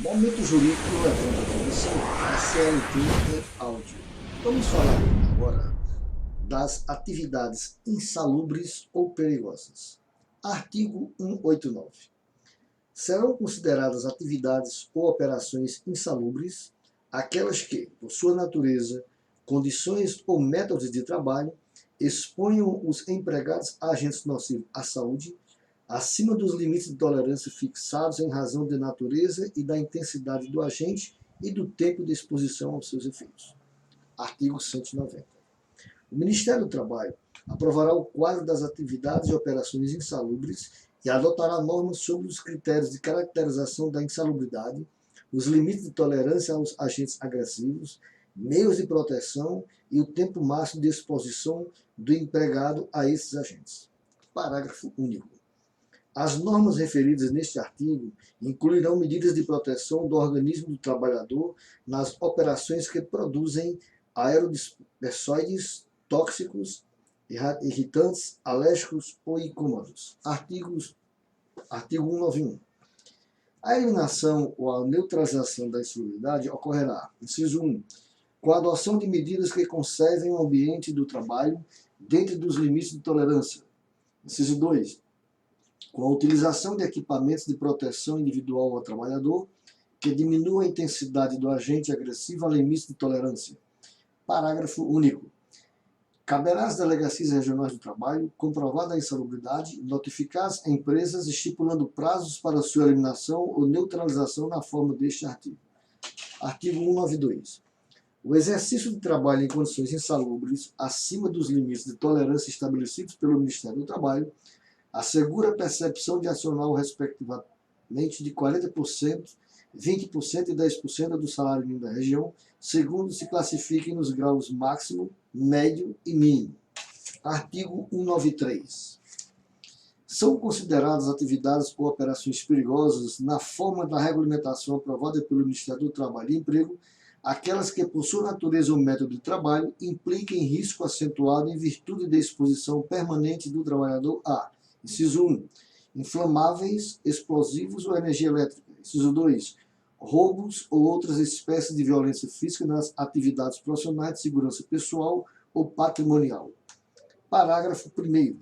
Momento Jurídico levanta a atenção da CLT em áudio. Vamos falar agora das atividades insalubres ou perigosas. Artigo 189. Serão consideradas atividades ou operações insalubres aquelas que, por sua natureza, condições ou métodos de trabalho, exponham os empregados a agentes nocivos à saúde, acima dos limites de tolerância fixados em razão da natureza e da intensidade do agente e do tempo de exposição aos seus efeitos. Artigo 190. O Ministério do Trabalho aprovará o quadro das atividades e operações insalubres e adotará normas sobre os critérios de caracterização da insalubridade, os limites de tolerância aos agentes agressivos, meios de proteção e o tempo máximo de exposição do empregado a esses agentes. Parágrafo único. As normas referidas neste artigo incluirão medidas de proteção do organismo do trabalhador nas operações que produzem aerodispersóides tóxicos, irritantes, alérgicos ou incômodos. Artigo 191. A eliminação ou a neutralização da insalubridade ocorrerá, inciso 1, com a adoção de medidas que conservem o ambiente do trabalho dentro dos limites de tolerância. Inciso 2, com a utilização de equipamentos de proteção individual ao trabalhador, que diminua a intensidade do agente agressivo a limites de tolerância. Parágrafo único. Caberá às delegacias regionais do trabalho, comprovada a insalubridade, notificar as empresas estipulando prazos para sua eliminação ou neutralização na forma deste artigo. Artigo 192. O exercício de trabalho em condições insalubres, acima dos limites de tolerância estabelecidos pelo Ministério do Trabalho, assegura a percepção de adicional respectivamente de 40%, 20% e 10% do salário mínimo da região, segundo se classifiquem nos graus máximo, médio e mínimo. Artigo 193. São consideradas atividades ou operações perigosas, na forma da regulamentação aprovada pelo Ministério do Trabalho e Emprego, aquelas que, por sua natureza ou método de trabalho, impliquem risco acentuado em virtude da exposição permanente do trabalhador a: inciso 1, inflamáveis, explosivos ou energia elétrica. Inciso 2, roubos ou outras espécies de violência física nas atividades profissionais de segurança pessoal ou patrimonial. Parágrafo 1º.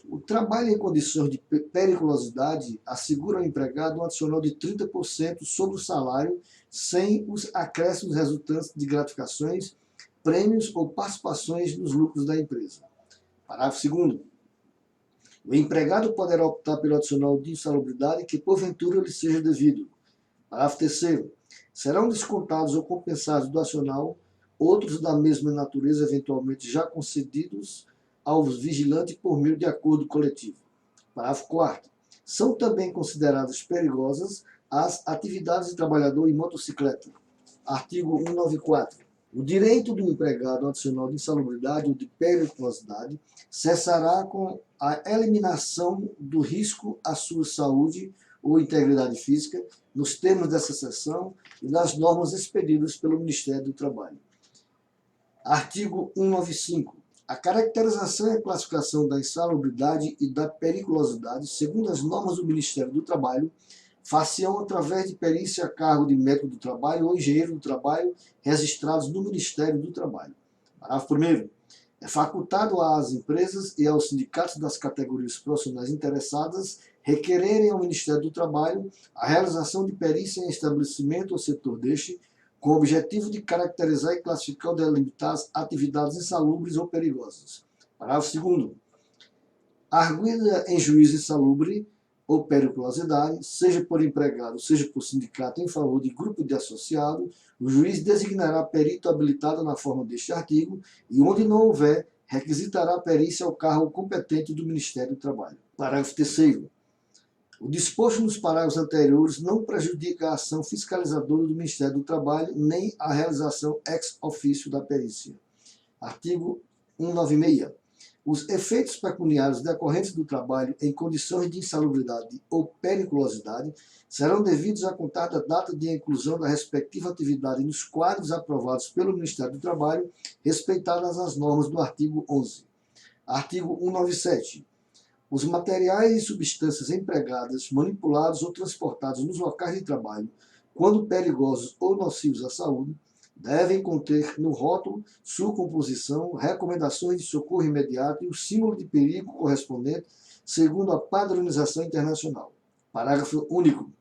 O trabalho em condições de periculosidade assegura ao empregado um adicional de 30% sobre o salário, sem os acréscimos resultantes de gratificações, prêmios ou participações nos lucros da empresa. Parágrafo 2º. O empregado poderá optar pelo adicional de insalubridade que porventura lhe seja devido. Parágrafo 3º. Serão descontados ou compensados do adicional outros da mesma natureza eventualmente já concedidos aos vigilantes por meio de acordo coletivo. Parágrafo 4º. São também consideradas perigosas as atividades de trabalhador em motocicleta. Artigo 194. O direito do empregado adicional de insalubridade ou de periculosidade cessará com a eliminação do risco à sua saúde ou integridade física, nos termos dessa seção e das normas expedidas pelo Ministério do Trabalho. Artigo 195. A caracterização e a classificação da insalubridade e da periculosidade, segundo as normas do Ministério do Trabalho, far-se-ão através de perícia a cargo de médico do trabalho ou engenheiro do trabalho registrados no Ministério do Trabalho. Parágrafo 1º. É facultado às empresas e aos sindicatos das categorias profissionais interessadas requererem ao Ministério do Trabalho a realização de perícia em estabelecimento ou setor deste, com o objetivo de caracterizar e classificar ou delimitar as atividades insalubres ou perigosas. Parágrafo 2º. Arguida em juízo insalubre ou periculosidade, seja por empregado, seja por sindicato em favor de grupo de associado, o juiz designará perito habilitado na forma deste artigo e, onde não houver, requisitará a perícia ao cargo competente do Ministério do Trabalho. Parágrafo 3º. O disposto nos parágrafos anteriores não prejudica a ação fiscalizadora do Ministério do Trabalho nem a realização ex officio da perícia. Artigo 196. Os efeitos pecuniários decorrentes do trabalho em condições de insalubridade ou periculosidade serão devidos a contar da data de inclusão da respectiva atividade nos quadros aprovados pelo Ministério do Trabalho, respeitadas as normas do artigo 11. Artigo 197. Os materiais e substâncias empregadas, manipulados ou transportados nos locais de trabalho quando perigosos ou nocivos à saúde, devem conter no rótulo sua composição, recomendações de socorro imediato e o símbolo de perigo correspondente, segundo a padronização internacional. Parágrafo único.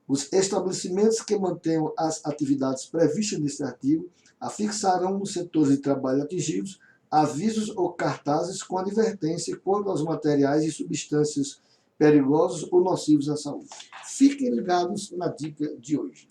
Os estabelecimentos que mantenham as atividades previstas neste artigo afixarão nos setores de trabalho atingidos avisos ou cartazes com advertência quanto aos materiais e substâncias perigosos ou nocivos à saúde. Fiquem ligados na dica de hoje.